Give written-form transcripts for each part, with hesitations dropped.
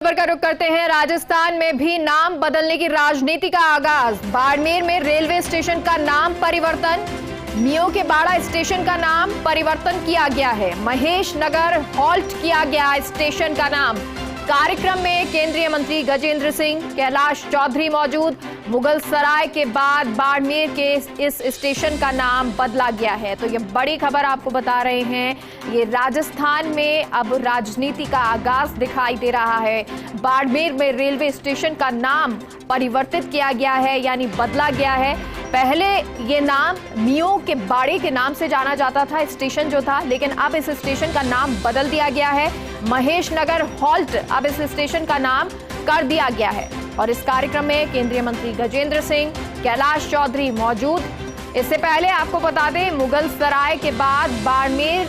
खबर का रुख करते हैं। राजस्थान में भी नाम बदलने की राजनीति का आगाज। बाड़मेर में रेलवे स्टेशन का नाम परिवर्तन, मियो के बाड़ा स्टेशन का नाम परिवर्तन किया गया है। महेश नगर हॉल्ट किया गया स्टेशन का नाम। कार्यक्रम में केंद्रीय मंत्री गजेंद्र सिंह, कैलाश चौधरी मौजूद। मुगल सराय के बाद बाड़मेर के इस स्टेशन का नाम बदला गया है। तो ये बड़ी खबर आपको बता रहे हैं। ये राजस्थान में अब राजनीति का आगाज दिखाई दे रहा है। बाड़मेर में रेलवे स्टेशन का नाम परिवर्तित किया गया है, यानी बदला गया है। पहले ये नाम मियो के बाड़े के नाम से जाना जाता था स्टेशन जो था, लेकिन अब इस स्टेशन का नाम बदल दिया गया है। महेश नगर हॉल्ट अब इस स्टेशन का नाम कर दिया गया है। और इस कार्यक्रम में केंद्रीय मंत्री गजेंद्र सिंह, कैलाश चौधरी मौजूद। इससे पहले आपको बता दें, मुगल सराय के बाद बाड़मेर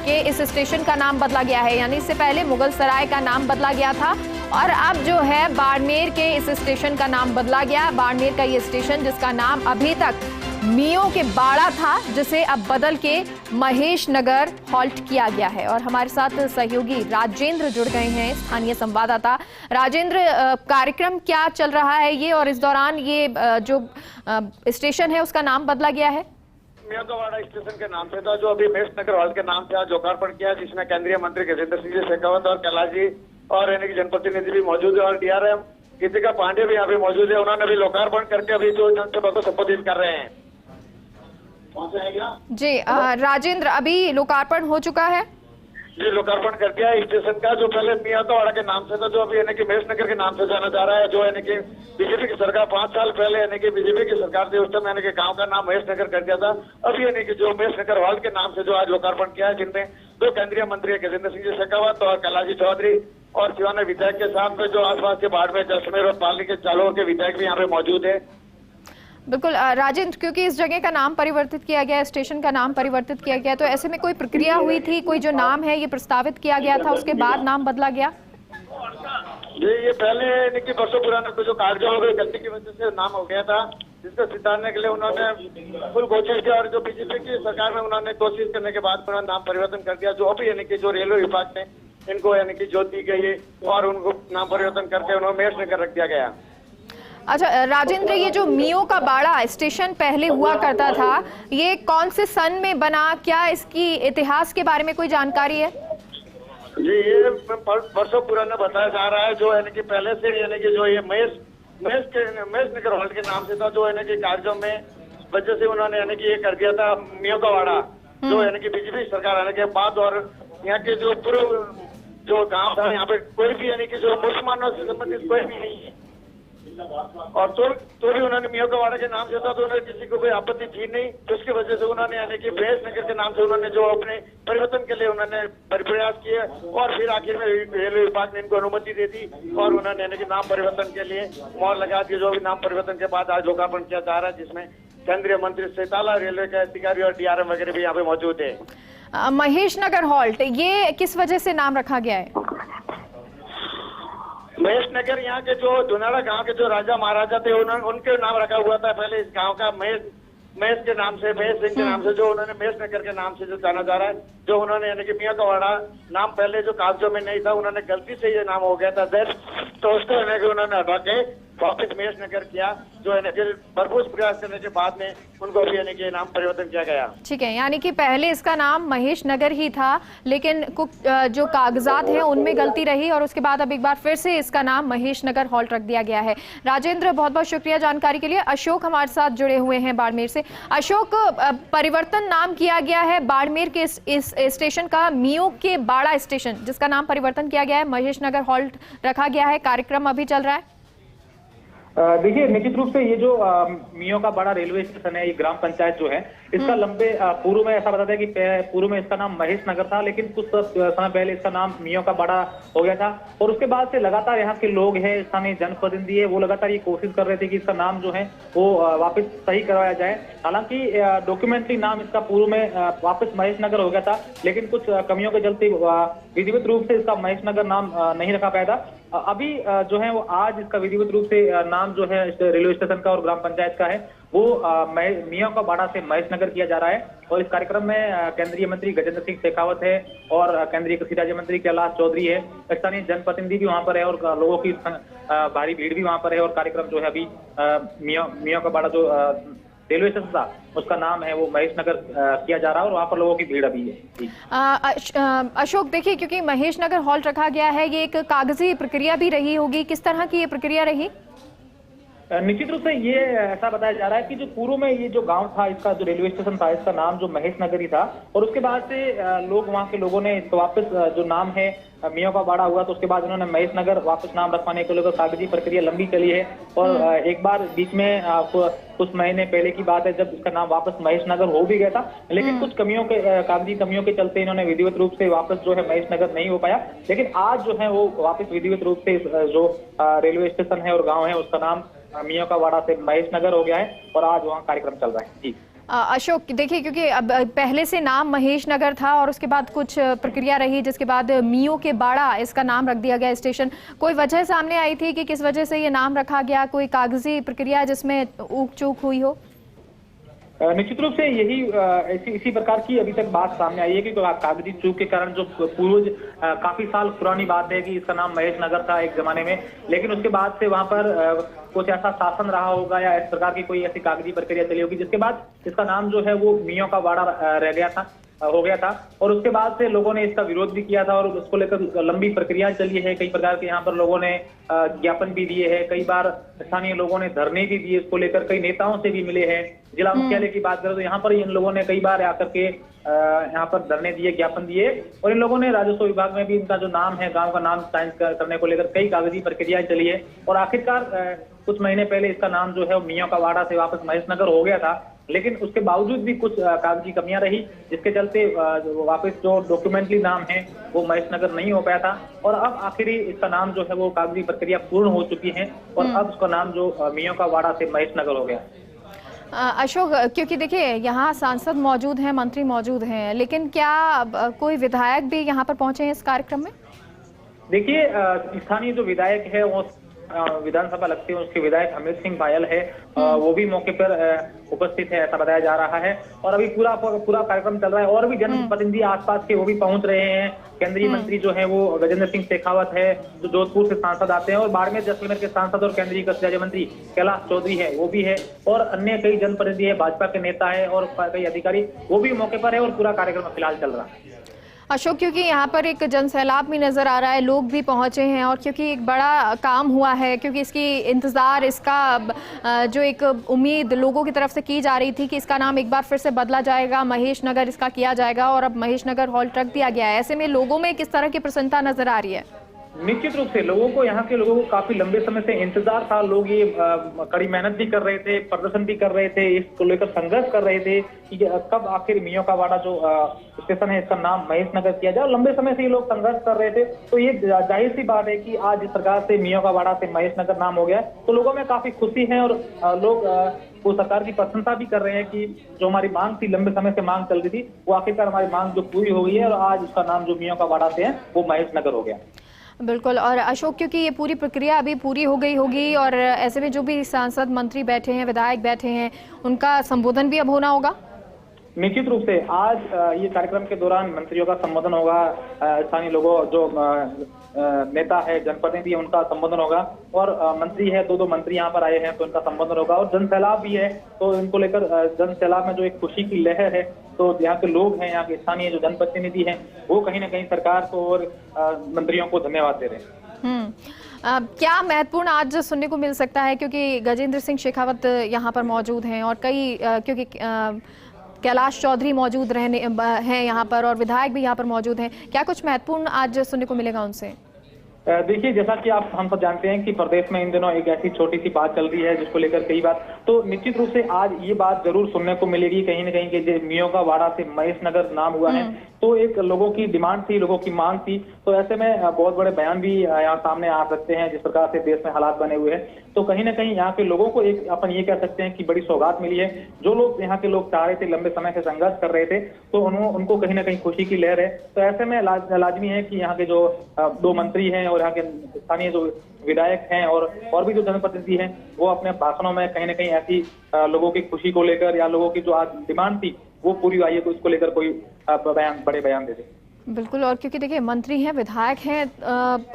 के इस स्टेशन का नाम बदला गया है, यानी इससे पहले मुगल सराय का नाम बदला गया था और अब जो है बाड़मेर के इस स्टेशन का नाम बदला गया। बाड़मेर का ये स्टेशन जिसका नाम अभी तक मियो के बाड़ा था, जिसे अब बदल के महेश नगर हॉल्ट किया गया है। और हमारे साथ सहयोगी राजेंद्र जुड़ गए हैं, स्थानीय संवाददाता। राजेंद्र, कार्यक्रम क्या चल रहा है ये, और इस दौरान ये जो स्टेशन है उसका नाम बदला गया है? मियो का बाड़ा स्टेशन के नाम से था, जो अभी महेश नगर हॉल्ट के नाम से आज लोकार्पण किया, जिसमें केंद्रीय मंत्री गजेंद्र सिंह जी शेखावत और कैलाश जी और यानी कि जनप्रतिनिधि भी मौजूद है और डीआरएम गीतिका पांडे भी यहाँ पे मौजूद है। उन्होंने भी लोकार्पण करके अभी जो जनसभा को संबोधित कर रहे हैं। जी राजेंद्र, अभी लोकार्पण हो चुका है? जी, लोकार्पण कर दिया स्टेशन का, जो पहले मियो का बाड़ा के नाम से था, जो अभी यानी कि महेश नगर के नाम से जाना जा रहा है। जो यानी कि बीजेपी की सरकार 5 साल पहले यानी कि बीजेपी की सरकार थी, उस टाइम यानी कि गांव का नाम महेश नगर कर दिया था। अभी यानी कि जो महेश नगर हॉल्ट के नाम से जो आज लोकार्पण किया है, जिनमें दो केंद्रीय मंत्री गजेंद्र सिंह जी शेखावत और कैलाश चौधरी और सिवाना विधायक के साथ में जो आसपास के बाड़मेर, जैसलमेर और पाली के चालोर के विधायक भी यहाँ पे मौजूद है। बिल्कुल राजेंद्र, क्योंकि इस जगह का नाम परिवर्तित किया गया, स्टेशन का नाम परिवर्तित किया गया, तो ऐसे में कोई प्रक्रिया हुई थी? कोई जो नाम है ये प्रस्तावित किया गया था, उसके बाद नाम बदला गया? जी, ये पहले यानी कि वर्षों पुराने जो कागजों में गलती की वजह से नाम हो गया था, जिसको सुधारने के लिए उन्होंने फुल कोशिश की और जो बीजेपी की सरकार में उन्होंने कोशिश करने के बाद उन्होंने नाम परिवर्तन कर दिया। जो अभी यानी कि जो रेलवे विभाग ने इनको यानी कि जो दी गई है और उनको नाम परिवर्तन करके उन्होंने महेश नगर रख दिया गया। अच्छा राजेंद्र, ये जो मियो का बाड़ा स्टेशन पहले हुआ करता था, ये कौन से सन में बना? क्या इसकी इतिहास के बारे में कोई जानकारी है? जी, ये वर्षों पुराना बताया जा रहा है। जो यानी कि पहले से यानी कि जो ये महेश नगर हॉल्ट के नाम से था, जो यानी कि कागजों में वजह से उन्होंने यानी कि ये कर दिया था मियो का बाड़ा, जो यानी कि बीजेपी सरकार आने के बाद। और यहाँ के जो पूर्व जो गांव था, यहाँ पे कोई भी यानी कि जो मुसलमानों से संबंधित कोई भी नहीं है, और तो भी उन्होंने मियो का बाड़ा के नाम से था, तो उन्होंने किसी को कोई आपत्ति थी नहीं। तो उसकी वजह से उन्होंने यानी कि महेश नगर के नाम से उन्होंने जो अपने परिवर्तन के लिए उन्होंने प्रयास किए और फिर आखिर में रेलवे विभाग ने इनको अनुमति दे दी और उन्होंने यानी कि नाम परिवर्तन के लिए मोहर लगा दी। जो भी नाम परिवर्तन के बाद आज लोकार्पण किया जा रहा है, जिसमें केंद्रीय मंत्री सैताला, रेलवे के अधिकारी और डीआरएम वगैरह भी यहाँ पे मौजूद है। महेश नगर हॉल्ट, ये किस वजह से नाम रखा गया है? महेश नगर यहाँ के जो धुनाड़ा गांव के जो राजा महाराजा थे, उनके नाम रखा हुआ था पहले इस गांव का। महेश के नाम से, महेश सिंह के नाम से, जो उन्होंने महेश नगर के नाम से जो जाना जा रहा है। जो उन्होंने यानी कि मियो का बाड़ा नाम पहले जो कागजों में नहीं था, उन्होंने गलती से ये नाम हो गया था दर्ज, तो उसको यानी कि उन्होंने हटा के वापिस महेश नगर किया। जो यानी कि भरपूर प्रयास करने के बाद में उनको भी यानी कि नाम परिवर्तन किया गया। ठीक है, यानी कि पहले इसका नाम महेश नगर ही था, लेकिन कुछ जो कागजात हैं उनमें गलती रही और उसके बाद अब एक बार फिर से इसका नाम महेश नगर हॉल्ट रख दिया गया है। राजेंद्र, बहुत बहुत शुक्रिया जानकारी के लिए। अशोक हमारे साथ जुड़े हुए हैं बाड़मेर से। अशोक, परिवर्तन नाम किया गया है बाड़मेर के इस स्टेशन का, मियो के बाड़ा स्टेशन जिसका नाम परिवर्तन किया गया है, महेश नगर हॉल्ट रखा गया है। कार्यक्रम अभी चल रहा है। देखिए, निश्चित रूप से ये जो मियो का बड़ा रेलवे स्टेशन है, ये ग्राम पंचायत जो है, इसका लंबे पूर्व में ऐसा बताता है कि पूर्व में इसका नाम महेश नगर था, लेकिन कुछ समय पहले इसका नाम मियो का बड़ा हो गया था। और उसके बाद से लगातार यहाँ के लोग हैं, स्थानीय जनप्रतिनिधि है, वो लगातार ये कोशिश कर रहे थे कि इसका नाम जो है वो वापस सही करवाया जाए। हालांकि डॉक्यूमेंट्री नाम इसका पूर्व में वापस महेश नगर हो गया था, लेकिन कुछ कमियों के चलते विधिवत रूप से इसका महेश नगर नाम नहीं रखा पाया था। अभी जो है वो आज इसका विधिवत रूप से नाम जो है रेलवे स्टेशन का और ग्राम पंचायत का है वो मियां का बाड़ा से महेश नगर किया जा रहा है। और इस कार्यक्रम में केंद्रीय मंत्री गजेंद्र सिंह शेखावत है और केंद्रीय कृषि राज्य मंत्री कैलाश चौधरी है, स्थानीय जनप्रतिनिधि भी वहां पर है और लोगों की भारी भीड़ भी वहां पर है। और कार्यक्रम जो है अभी मियां का बाड़ा जो रेलवे स्टेशन था उसका नाम है वो महेश नगर किया जा रहा है और वहाँ पर लोगों की भीड़ अभी है। अशोक, देखिए क्योंकि महेश नगर हॉल्ट रखा गया है, ये एक कागजी प्रक्रिया भी रही होगी, किस तरह की ये प्रक्रिया रही? निश्चित रूप से ये ऐसा बताया जा रहा है कि जो पूर्व में ये जो गांव था, इसका जो रेलवे स्टेशन था, इसका नाम जो महेश नगर ही था और उसके बाद से लोग वहां के लोगों ने इसको वापस जो नाम है मियां का बाड़ा हुआ तो उसके बाद उन्होंने महेश नगर वापस नाम रखवाने के लिए कागजी प्रक्रिया लंबी चली है। और एक बार बीच में कुछ महीने पहले की बात है जब इसका नाम वापस महेश नगर हो भी गया था, लेकिन कुछ कमियों के कागजी कमियों के चलते इन्होंने विधिवत रूप से वापस जो है महेश नगर नहीं हो पाया। लेकिन आज जो है वो वापस विधिवत रूप से जो रेलवे स्टेशन है और गाँव है उसका नाम मियां का बाड़ा से महेश नगर हो गया है और आज वहाँ कार्यक्रम चल रहा है। जी अशोक, देखिए क्योंकि अब पहले से नाम महेश नगर था और उसके बाद कुछ प्रक्रिया रही जिसके बाद मियों के बाड़ा इसका नाम रख दिया गया स्टेशन, कोई वजह सामने आई थी कि किस वजह से ये नाम रखा गया, कोई कागजी प्रक्रिया जिसमें ऊक चूक हुई हो? निश्चित रूप से यही इसी प्रकार की अभी तक बात सामने आई है कि कागजी चूक के कारण जो पूर्वज काफी साल पुरानी बात है कि इसका नाम महेश नगर था एक जमाने में, लेकिन उसके बाद से वहां पर कुछ ऐसा शासन रहा होगा या इस प्रकार की कोई ऐसी कागजी प्रक्रिया चली होगी जिसके बाद इसका नाम जो है वो मियां का बाड़ा रह गया था हो गया था। और उसके बाद से लोगों ने इसका विरोध भी किया था और उसको लेकर लंबी प्रक्रिया चली है। कई प्रकार के यहाँ पर लोगों ने ज्ञापन भी दिए हैं, कई बार स्थानीय लोगों ने धरने भी दिए इसको लेकर, कई नेताओं से भी मिले हैं। जिला मुख्यालय की बात करें तो यहाँ पर इन लोगों ने कई बार आकर के यहाँ पर धरने दिए, ज्ञापन दिए और इन लोगों ने राजस्व विभाग में भी इनका जो नाम है गाँव का नाम चेंज करने को लेकर कई कागजी प्रक्रियाएं चली है। और आखिरकार कुछ महीने पहले इसका नाम जो है मियां का बाड़ा से वापस महेश नगर हो गया था, लेकिन उसके बावजूद भी कुछ कागजी कमियां रही जिसके चलते वापस जो डॉक्यूमेंटली नाम है वो महेश नगर नहीं हो पाया था। और अब आखिरी इसका नाम जो है वो कागजी प्रक्रिया पूर्ण हो चुकी है और अब उसका नाम जो मियां का बाड़ा से महेश नगर हो गया। अशोक, क्योंकि देखिए यहाँ सांसद मौजूद हैं, मंत्री मौजूद हैं, लेकिन क्या कोई विधायक भी यहाँ पर पहुंचे हैं इस कार्यक्रम में? देखिए स्थानीय जो विधायक है वो विधानसभा लगती है उसके विधायक अमित सिंह बायल है, वो भी मौके पर उपस्थित है ऐसा बताया जा रहा है। और अभी पूरा कार्यक्रम चल रहा है और भी जनप्रतिनिधि आसपास के वो भी पहुंच रहे हैं। केंद्रीय मंत्री जो है वो गजेंद्र सिंह शेखावत है जो जोधपुर से सांसद आते हैं और बाड़मेर जैसलमेर के सांसद और केंद्रीय कृषि राज्य मंत्री कैलाश चौधरी है वो भी है और अन्य कई जनप्रतिनिधि है, भाजपा के नेता है और कई अधिकारी वो भी मौके पर है और पूरा कार्यक्रम फिलहाल चल रहा है। अशोक, क्योंकि यहाँ पर एक जनसैलाब भी नजर आ रहा है, लोग भी पहुंचे हैं और क्योंकि एक बड़ा काम हुआ है, क्योंकि इसकी इंतजार, इसका जो एक उम्मीद लोगों की तरफ से की जा रही थी कि इसका नाम एक बार फिर से बदला जाएगा, महेश नगर इसका किया जाएगा और अब महेश नगर हॉल्ट रख दिया गया है। ऐसे में लोगों में किस तरह की प्रसन्नता नजर आ रही है? निश्चित रूप से लोगों को, यहाँ के लोगों को काफी लंबे समय से इंतजार था। लोग ये कड़ी मेहनत भी कर रहे थे, प्रदर्शन भी कर रहे थे, इसको लेकर संघर्ष कर रहे थे कि कब आखिर मियां का बाड़ा जो स्टेशन है इसका नाम महेश नगर किया जाए। लंबे समय से ये लोग संघर्ष कर रहे थे, तो ये जाहिर सी बात है कि आज इस सरकार से मियां का बाड़ा से महेश नगर नाम हो गया तो लोगों में काफी खुशी है और लोग वो सरकार की प्रशंसा भी कर रहे हैं कि जो हमारी मांग थी, लंबे समय से मांग चल रही थी, वो आखिरकार हमारी मांग जो पूरी हो गई है और आज उसका नाम जो मियां का बाड़ा से है वो महेश नगर हो गया। बिल्कुल। और अशोक, क्योंकि ये पूरी प्रक्रिया अभी पूरी हो गई होगी और ऐसे में जो भी सांसद, मंत्री बैठे हैं, विधायक बैठे हैं, उनका संबोधन भी अब होना होगा। निश्चित रूप से आज ये कार्यक्रम के दौरान मंत्रियों का संबोधन होगा, स्थानीय लोगों जो नेता है, जनप्रतिनिधि है, उनका संबोधन होगा और मंत्री है, दो मंत्री यहाँ पर आए हैं तो उनका संबोधन होगा और जनसैलाब भी है तो इनको लेकर जनसैलाब में जो एक खुशी की लहर है तो यहाँ के लोग हैं, यहाँ के स्थानीय जो जनप्रतिनिधि हैं वो कहीं ना कहीं सरकार को और मंत्रियों को धन्यवाद दे रहे हैं। क्या महत्वपूर्ण आज सुनने को मिल सकता है, क्योंकि गजेंद्र सिंह शेखावत यहाँ पर मौजूद हैं और कई क्योंकि कैलाश चौधरी मौजूद हैं यहाँ पर और विधायक भी यहाँ पर मौजूद हैं, क्या कुछ महत्वपूर्ण आज सुनने को मिलेगा उनसे? देखिए, जैसा कि हम सब जानते हैं कि प्रदेश में इन दिनों एक ऐसी छोटी सी बात चल रही है जिसको लेकर कई बात, तो निश्चित रूप से आज ये बात जरूर सुनने को मिलेगी कहीं ना कहीं कि मियां का बाड़ा से महेश नगर नाम हुआ है, तो एक लोगों की डिमांड थी, लोगों की मांग थी। तो ऐसे में बहुत बड़े बयान भी यहाँ सामने आ सकते हैं जिस प्रकार से देश में हालात बने हुए हैं। तो कहीं ना कहीं यहाँ के लोगों को एक अपन ये कह सकते हैं कि बड़ी सौगात मिली है। जो लोग यहाँ के लोग चाह रहे थे, लंबे समय से संघर्ष कर रहे थे, तो उनको कहीं ना कहीं खुशी की लहर है। तो ऐसे में लाजमी है कि यहाँ के जो 2 मंत्री हैं और यहाँ के स्थानीय जो विधायक हैं और भी जो जनप्रतिनिधि हैं, वो अपने भाषणों में कहीं ना कहीं ऐसी लोगों की खुशी को लेकर या लोगों की जो आज डिमांड थी वो पूरी आई है, तो इसको लेकर कोई बड़े बयान दे दे। बिल्कुल, और क्योंकि देखिए मंत्री हैं, विधायक हैं,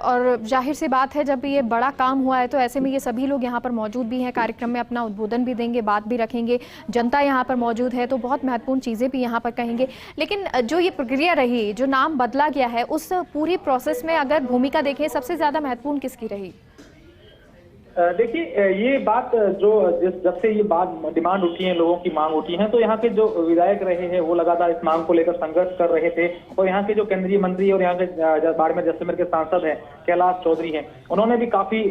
और जाहिर सी बात है जब ये बड़ा काम हुआ है तो ऐसे में ये सभी लोग यहाँ पर मौजूद भी हैं, कार्यक्रम में अपना उद्बोधन भी देंगे, बात भी रखेंगे, जनता यहाँ पर मौजूद है तो बहुत महत्वपूर्ण चीज़ें भी यहाँ पर कहेंगे। लेकिन जो ये प्रक्रिया रही, जो नाम बदला गया है, उस पूरी प्रोसेस में अगर भूमिका देखें सबसे ज़्यादा महत्वपूर्ण किसकी रही? देखिए, ये बात जो जब से ये बात डिमांड उठी है, लोगों की मांग उठी है, तो यहाँ के जो विधायक रहे हैं वो लगातार इस मांग को लेकर संघर्ष कर रहे थे। और यहाँ के जो केंद्रीय मंत्री और यहाँ के बाड़मेर जैसलमेर के सांसद हैं कैलाश चौधरी हैं, उन्होंने भी काफी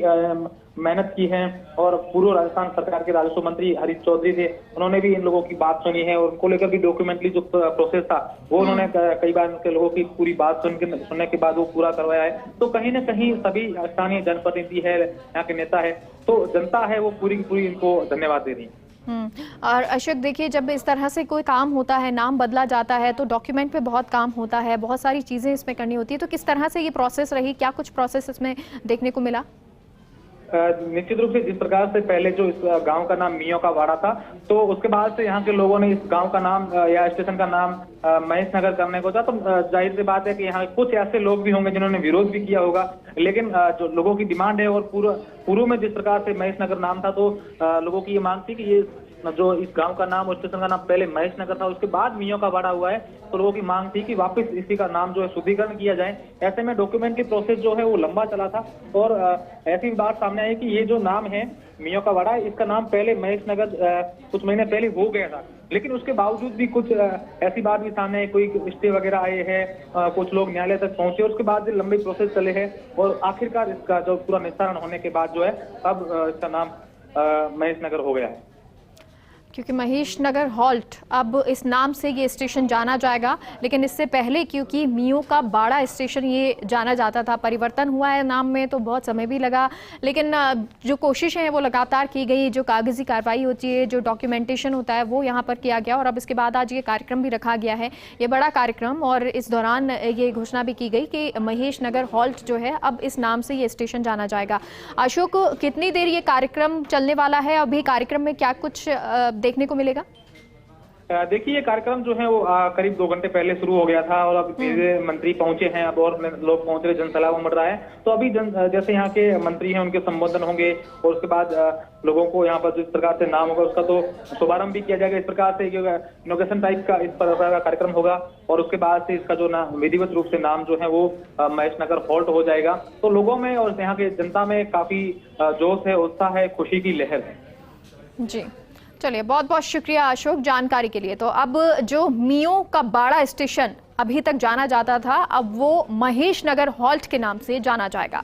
मेहनत की है। और पूर्व राजस्थान सरकार के राजस्व मंत्री हरीश चौधरी थे, उन्होंने भी इन लोगों की बात सुनी है और उनको लेकर भी डॉक्यूमेंटली जो प्रोसेस था वो उन्होंने कई बार उनके लोगों की पूरी बात सुनने के बाद वो पूरा करवाया है। तो कहीं ना कहीं सभी स्थानीय जनप्रतिनिधि है, यहाँ के नेता है, तो जनता है वो पूरी की पूरी इनको धन्यवाद दे रही है। और अशोक देखिए, जब इस तरह से कोई काम होता है, नाम बदला जाता है, तो डॉक्यूमेंट पे बहुत काम होता है, बहुत सारी चीज़ें इसमें करनी होती है। तो किस तरह से ये प्रोसेस रही, क्या कुछ प्रोसेस इसमें देखने को मिला? निश्चित रूप से जिस प्रकार से पहले जो इस गांव का नाम मियों का वाड़ा था, तो उसके बाद से यहाँ के लोगों ने इस गांव का नाम या स्टेशन का नाम महेश नगर करने को था। तो जाहिर सी बात है कि यहाँ कुछ ऐसे लोग भी होंगे जिन्होंने विरोध भी किया होगा, लेकिन जो लोगों की डिमांड है और पूर्व में जिस प्रकार से महेश नगर नाम था, तो लोगों की ये मांग थी कि ये जो इस गांव का नाम और स्टेशन का नाम पहले महेश नगर था, उसके बाद मियों का वाड़ा हुआ है। तो लोगों की मांग थी कि वापस इसी का नाम जो है शुद्धिकरण किया जाए। ऐसे में डॉक्यूमेंट की प्रोसेस जो है वो लंबा चला था और ऐसी बात सामने आई कि ये जो नाम है मियों का वाड़ा, इसका नाम पहले महेश नगर कुछ महीने पहले हो गया था, लेकिन उसके बावजूद भी कुछ ऐसी बात भी सामने आई, कोई स्टे वगैरह आए हैं, कुछ लोग न्यायालय तक पहुंचे, उसके बाद लंबी प्रोसेस चले हैं और आखिरकार इसका जो पूरा निस्तारण होने के बाद जो है अब इसका नाम महेश नगर हो गया है। क्योंकि महेश नगर हॉल्ट अब इस नाम से ये स्टेशन जाना जाएगा, लेकिन इससे पहले क्योंकि मियों का बाड़ा स्टेशन ये जाना जाता था, परिवर्तन हुआ है नाम में तो बहुत समय भी लगा, लेकिन जो कोशिशें हैं वो लगातार की गई, जो कागजी कार्रवाई होती है, जो डॉक्यूमेंटेशन होता है वो यहाँ पर किया गया और अब इसके बाद आज ये कार्यक्रम भी रखा गया है, ये बड़ा कार्यक्रम। और इस दौरान ये घोषणा भी की गई कि महेश नगर हॉल्ट जो है अब इस नाम से ये स्टेशन जाना जाएगा। अशोक, कितनी देर ये कार्यक्रम चलने वाला है? अभी कार्यक्रम में क्या कुछ देखने को मिलेगा? देखिए, ये कार्यक्रम जो है वो करीब 2 घंटे पहले शुरू हो गया था और अब धीरे मंत्री पहुंचे हैं, अब और लोग पहुंच रहे, जनसैलाब उमड़ रहा है। तो अभी जैसे यहाँ के मंत्री हैं उनके संबोधन होंगे और उसके बाद लोगों को यहाँ पर जिस प्रकार से नाम होगा उसका तो शुभारंभ भी किया जाएगा। इस प्रकार से इनोग्रेशन टाइप का इस प्रकार का कार्यक्रम होगा और उसके बाद से इसका जो नाम विधिवत रूप से नाम जो है वो महेश नगर हॉल्ट हो जाएगा। तो लोगों में और यहाँ के जनता में काफी जोश है, उत्साह है, खुशी की लहर है। जी, चलिए, बहुत बहुत शुक्रिया अशोक जानकारी के लिए। तो अब जो मियों का बाड़ा स्टेशन अभी तक जाना जाता था, अब वो महेश नगर हॉल्ट के नाम से जाना जाएगा।